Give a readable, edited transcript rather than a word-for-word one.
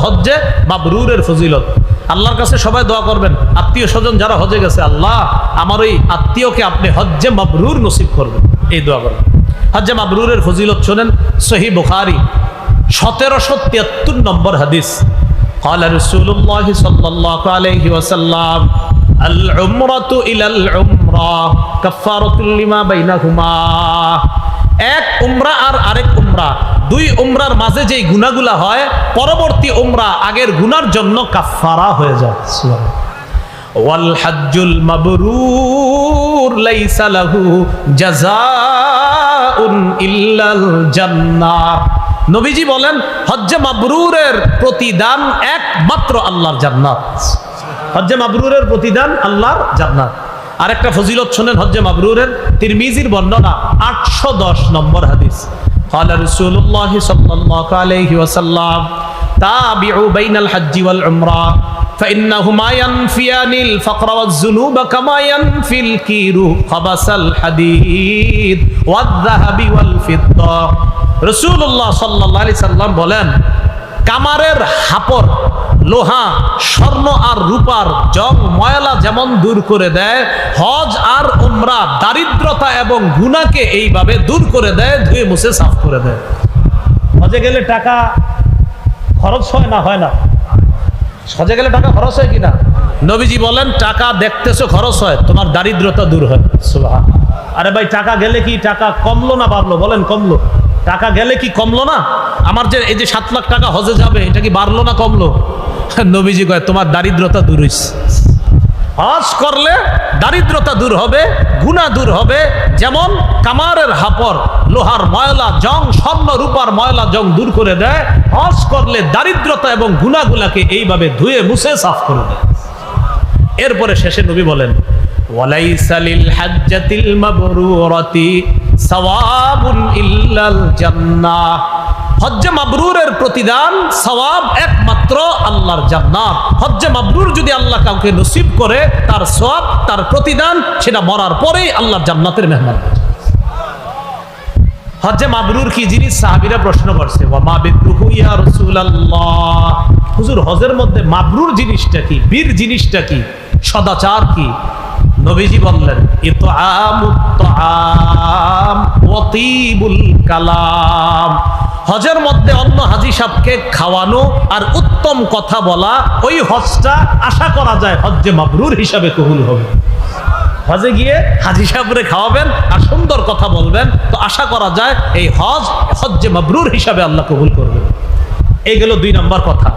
হজ্জে মাবরুরের ফজিলত। আল্লাহর কাছে সবাই দোয়া করবেন, আত্মীয় স্বজন যারা হজে গেছে, আল্লাহ আমার ওই আত্মীয়কে আপনি হজ্জে মাবরুর নসিব করবেন, এই দোয়া করবেন। হজ্জে মাবরুরের ফজিলত শোনেন, সহিহ বুখারী 1773 নম্বর হাদিস। قال رسول الله صلى الله عليه وسلم العمرة إلى العمرة كفارة لما بينهما। এক উমরা আর আরেক উমরা, দুই উমরার মাঝে যেই গুনাহগুলা হয়, পরবর্তী উমরা আগের গুনার জন্য কাফারা হয়ে যায়। ওয়াল হজ্জুল মাবরুর লাইসা লাহু জাযাউন ইল্লাল জান্নাহ। নবীজি বলেন, হজ্জে মাবরুরের প্রতিদান একমাত্র আল্লাহর জান্নাত। হজ্জে মাবরুরের প্রতিদান আল্লাহর জান্নাত। আরেকটা ফজিলত শুনেন হজ্জে মাবরুরের, তিরমিজির বর্ণনা 810 নম্বর হাদিস। قال رسول الله صلى الله عليه وسلم تابعوا بين الحج والعمرة فإنهما ينفيان الفقر والذنوب كما ينفي الكير خبث الحديد والذهب والفضة। রাসূলুল্লাহ সাল্লাল্লাহু আলাইহি সাল্লাম বলেন, কামারের হাপর, লোহা, স্বর্ণ আর রূপার জং ময়লা যেমন দূর করে দেয়, হজ আর উমরা দারিদ্রতা এবং গুনাহকে এইভাবে দূর করে দেয়, ধুয়ে মুছে সাফ করে দেয়। হজে গেলে টাকা খরচ হয় না? হয় না? হজে গেলে টাকা খরচ হয় কিনা? নবীজি বলেন, টাকা দেখতেছো খরচ হয়, তোমার দারিদ্রতা দূর হয়। সুবহানাল্লাহ। আরে ভাই, টাকা গেলে কি টাকা কমলো না বাড়লো? বলেন, কমলো। টাকা গেলে কি কমলো না? আমার যে এই যে 7 লাখ টাকা হজে যাবে, এটা কি বাড়লো না কমলো? নবীজি কয়, তোমার দারিদ্রতা দূর হইছে। হজ করলে দারিদ্রতা দূর হবে, গুনাহ দূর হবে। যেমন কামারের হাপর, লোহার ময়লা জং, স্বর্ণ রূপার ময়লা জং দূর করে দেয়, হজ করলে দারিদ্রতা এবং গুনাহগুলাকে এইভাবে ধুয়ে মুছে সাফ করে দেয়। এরপরে শেষে নবী বলেন, ওয়ালাইসা লিল হাজ্জাতিল মাবরুরাতি সাওয়াবুন ইল্লাল জান্নাহ। হজ্জে মাবরুরের প্রতিদান, সওয়াব একমাত্র আল্লাহর জান্নাত। হজ্জে মাবরুর যদি আল্লাহ কাউকে নসিব করে, তার সওয়াব, তার প্রতিদান, সেটা মরার পরেই আল্লাহর জান্নাতের মেহমান। হজ্জে মাবরুর কি জিনিস? সাহাবীরা প্রশ্ন করছে, ওয়া মা বিরুহু ইয়া রাসূলুল্লাহ। হুজুর, হজের মধ্যে মাবরুর জিনিসটা কি? বীর জিনিসটা কি? সদাচার কি? নবীজি বললেন, ইতআমুত তাআম ওয়া তিবুল কালাম। হজের মধ্যে অন্য হাজী সাহেবকে খাওয়ানো আর উত্তম কথা বলা, ওই হজটা আশা করা যায় হজ্জে মাবরুর হিসাবে কবুল হবে। হজে গিয়ে হাজী সাহেবরে খাওয়াবেন আর সুন্দর কথা বলবেন, তো আশা করা যায় এই হজ্জে মাবরুর হিসাবে আল্লাহ কবুল করবেন। এই গেল 2 নম্বর কথা।